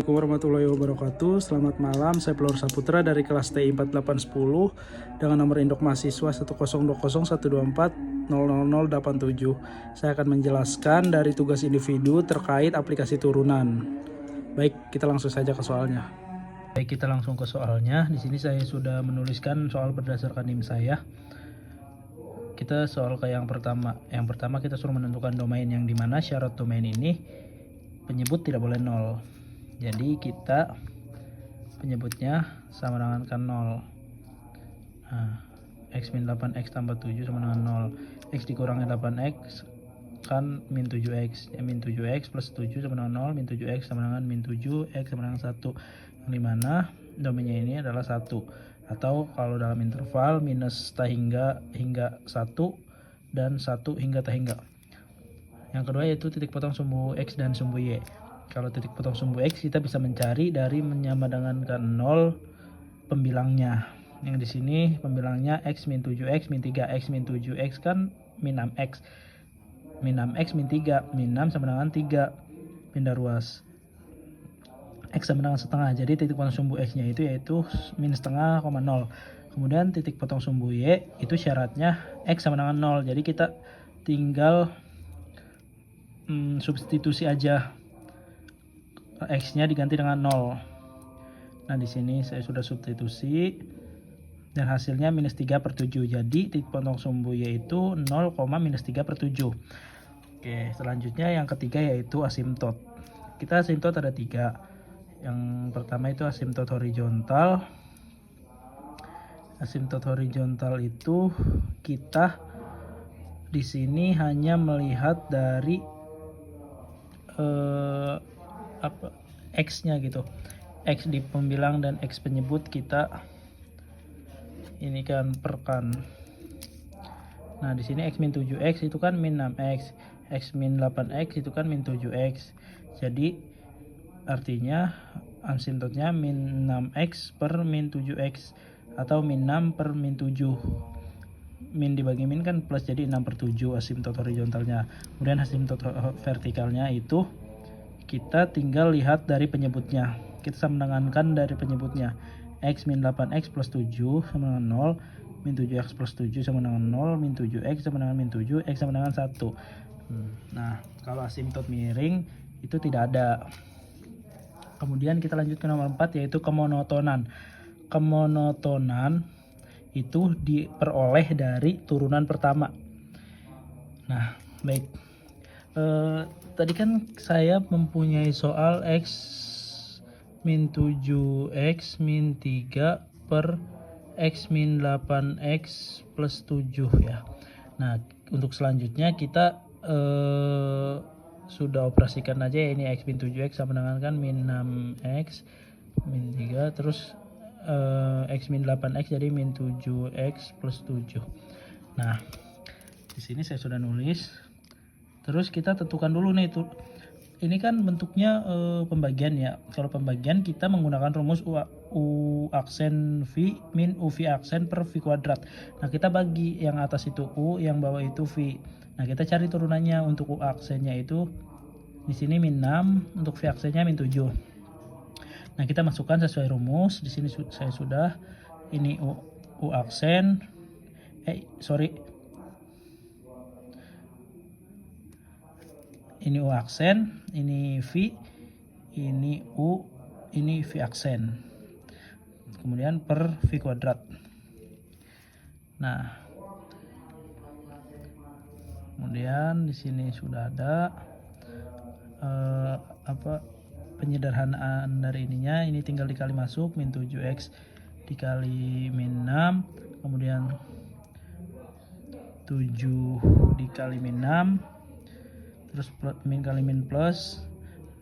Assalamualaikum warahmatullahi wabarakatuh. Selamat malam, saya Pelur Saputra dari kelas TI 4810 dengan nomor induk mahasiswa 1020124000087. Saya akan menjelaskan dari tugas individu terkait aplikasi turunan. Baik, kita langsung saja ke soalnya. Baik, kita langsung ke soalnya. Di sini saya sudah menuliskan soal berdasarkan NIM saya. Kita soal ke yang pertama. Yang pertama kita suruh menentukan domain yang dimana syarat domain ini penyebut tidak boleh 0. Jadi kita penyebutnya sama dengan kan 0. Nah, x min 8x tambah 7 sama dengan 0. X dikurangi 8x kan min 7x. Min 7x plus 7 sama dengan 0. Min 7x sama dengan min 7x sama dengan 1. Yang dimana domainnya ini adalah 1. Atau kalau dalam interval minus tak hingga 1 dan 1 hingga tak hingga. Yang kedua yaitu titik potong sumbu x dan sumbu y. Kalau titik potong sumbu x kita bisa mencari dari menyama dengan kan 0 pembilangnya. Yang di sini pembilangnya x min 7x min 3. X min 7x kan min 6x. Min 6x min 3. Min 6 sama dengan 3. Pindah ruas. X sama dengan setengah. Jadi titik potong sumbu x nya itu yaitu min setengah, 0. Kemudian titik potong sumbu y itu syaratnya x sama dengan 0. Jadi kita tinggal substitusi aja. X-nya diganti dengan 0. Nah, di sini saya sudah substitusi dan hasilnya minus 3/7. Jadi titik potong sumbu yaitu 0, minus 3/7. Oke, selanjutnya yang ketiga yaitu asimtot. Kita asimtot ada 3. Yang pertama itu asimtot horizontal. Asimtot horizontal itu kita di sini hanya melihat dari x-nya gitu. X di pembilang dan x penyebut kita ini kan perkan. Nah, di sini x min 7x itu kan min 6x. X min 8x itu kan min 7x. Jadi artinya asimtotnya min 6x per min 7x atau min 6 per min 7. Min dibagi min kan plus, jadi 6/7 asimtot horizontalnya. Kemudian asimtot vertikalnya itu kita tinggal lihat dari penyebutnya. Kita samakan dari penyebutnya. X min 8x plus 7 sama dengan 0. Min 7x plus 7 sama dengan 0. Min 7x sama dengan min 7. X sama dengan 1. Nah, kalau asimtot miring itu tidak ada. Kemudian kita lanjut ke nomor 4 yaitu kemonotonan. Kemonotonan itu diperoleh dari turunan pertama. Nah, baik. Tadi kan saya mempunyai soal x min 7x min 3 per x min 8x plus 7 ya. Nah, untuk selanjutnya kita sudah operasikan aja ya, ini x min 7x sama dengan kan min 6x min 3 terus x min 8x jadi min 7x plus 7. Nah, di sini saya sudah nulis. Terus kita tentukan dulu nih tuh. Ini kan bentuknya pembagian ya. Kalau pembagian kita menggunakan rumus U aksen V min UV aksen per V kuadrat. Nah, kita bagi yang atas itu U, yang bawah itu V. Nah, kita cari turunannya. Untuk U aksennya itu di sini min 6, untuk V aksennya min 7. Nah, kita masukkan sesuai rumus. Di sini saya sudah ini U aksen ini U aksen, ini V, ini U, ini V aksen. Kemudian per V kuadrat. Nah, kemudian di sini sudah ada penyederhanaan dari ininya. Ini tinggal dikali masuk min 7x dikali min 6, kemudian 7 dikali min 6, terus min kali min plus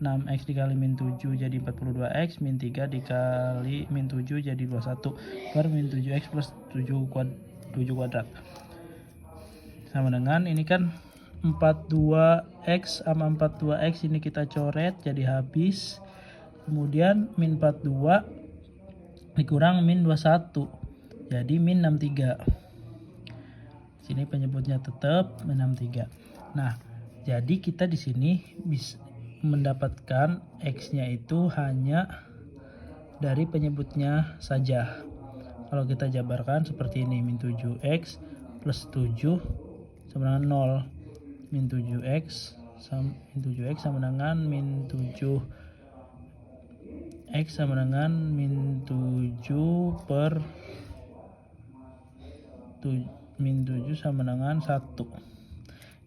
6x dikali min 7 jadi 42x, min 3 dikali min 7 jadi 21 per min 7x plus 7 kuadrat sama dengan ini kan 42x sama 42x ini kita coret jadi habis. Kemudian min 42 dikurang min 21 jadi min 63. Sini penyebutnya tetap min 63. Nah, jadi kita di sini mendapatkan X-nya itu hanya dari penyebutnya saja. Kalau kita jabarkan seperti ini, min 7X plus 7 sama dengan 0. Min 7X sama dengan min 7X sama dengan min 7 per min 7 sama dengan 1.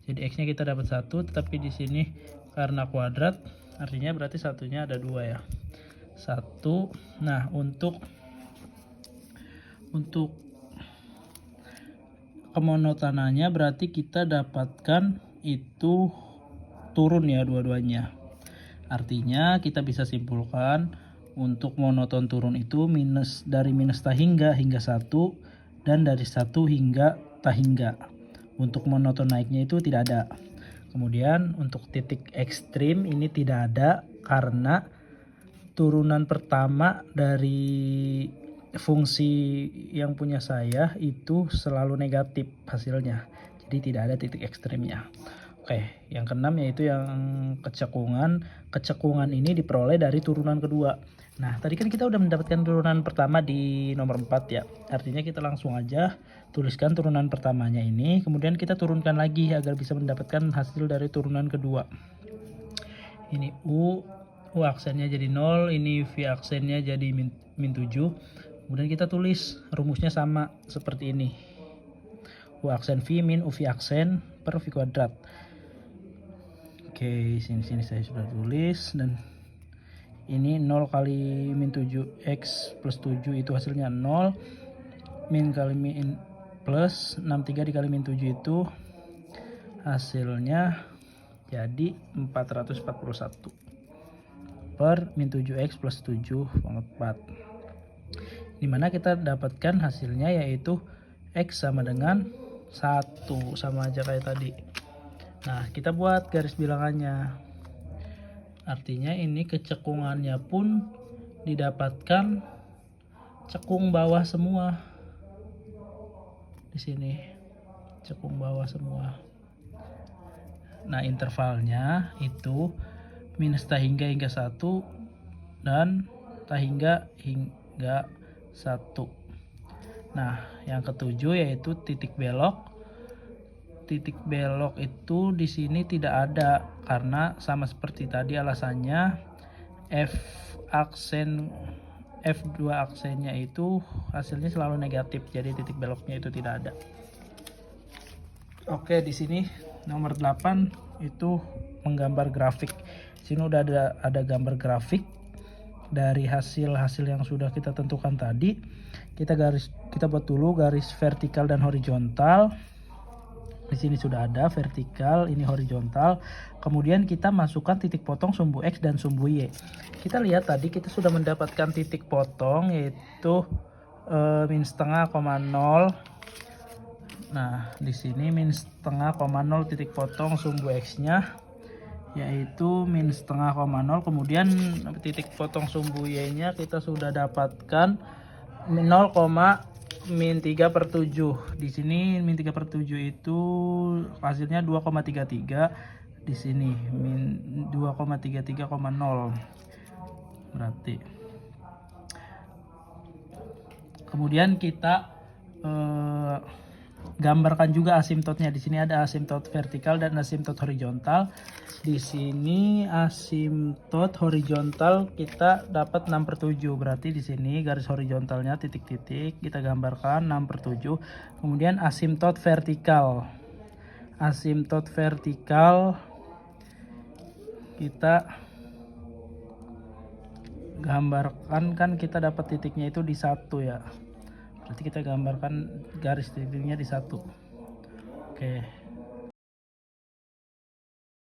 Jadi X-nya kita dapat 1, tetapi di sini karena kuadrat artinya berarti satunya ada 2 ya. 1. Nah, untuk kemonotonannya berarti kita dapatkan itu turun ya dua-duanya. Artinya kita bisa simpulkan untuk monoton turun itu dari minus tahingga hingga 1 dan dari 1 hingga tahingga. Untuk monoton naiknya itu tidak ada. Kemudian untuk titik ekstrim ini tidak ada karena turunan pertama dari fungsi yang punya saya itu selalu negatif hasilnya, jadi tidak ada titik ekstrimnya. Oke, yang keenam yaitu yang kecekungan ini diperoleh dari turunan kedua. Nah, tadi kan kita udah mendapatkan turunan pertama di nomor 4 ya, artinya kita langsung aja tuliskan turunan pertamanya ini, kemudian kita turunkan lagi agar bisa mendapatkan hasil dari turunan kedua. Ini U aksennya jadi 0, ini V aksennya jadi min 7. Kemudian kita tulis rumusnya sama seperti ini. U aksen V min UV aksen per V kuadrat. Oke, sini saya sudah tulis, dan ini 0 kali min 7X plus 7 itu hasilnya 0. Min kali min plus 63 dikali min 7 itu hasilnya jadi 441 per min 7X plus 7 pangkat 4. Dimana kita dapatkan hasilnya yaitu X sama dengan 1, sama aja kayak tadi. Nah, kita buat garis bilangannya. Artinya ini kecekungannya pun didapatkan cekung bawah semua. Di sini cekung bawah semua. Nah, intervalnya itu minus tahingga hingga 1 dan tahingga hingga 1. Nah, yang ketujuh yaitu titik belok. Titik belok itu di sini tidak ada karena sama seperti tadi alasannya F2 aksennya itu hasilnya selalu negatif, jadi titik beloknya itu tidak ada. Oke, di sini nomor 8 itu menggambar grafik. Di sini udah ada gambar grafik dari hasil yang sudah kita tentukan tadi. Kita buat dulu garis vertikal dan horizontal. Di sini sudah ada vertikal, ini horizontal. Kemudian kita masukkan titik potong sumbu X dan sumbu Y. Kita lihat tadi kita sudah mendapatkan titik potong yaitu min setengah, 0. Nah, di sini min setengah, 0 titik potong sumbu X-nya yaitu min setengah, 0. Kemudian titik potong sumbu Y-nya kita sudah dapatkan 0,-3/7. Di sini min 3/7 itu hasilnya 2,33. Di sini min 2,33,0 berarti. Kemudian kita gambarkan juga asimtotnya. Di sini ada asimtot vertikal dan asimtot horizontal. Di sini asimtot horizontal kita dapat 6/7. Berarti di sini garis horizontalnya titik-titik kita gambarkan 6/7. Kemudian asimtot vertikal. Asimtot vertikal kita gambarkan, kan kita dapat titiknya itu di 1 ya. Berarti kita gambarkan garis titiknya di 1. Oke.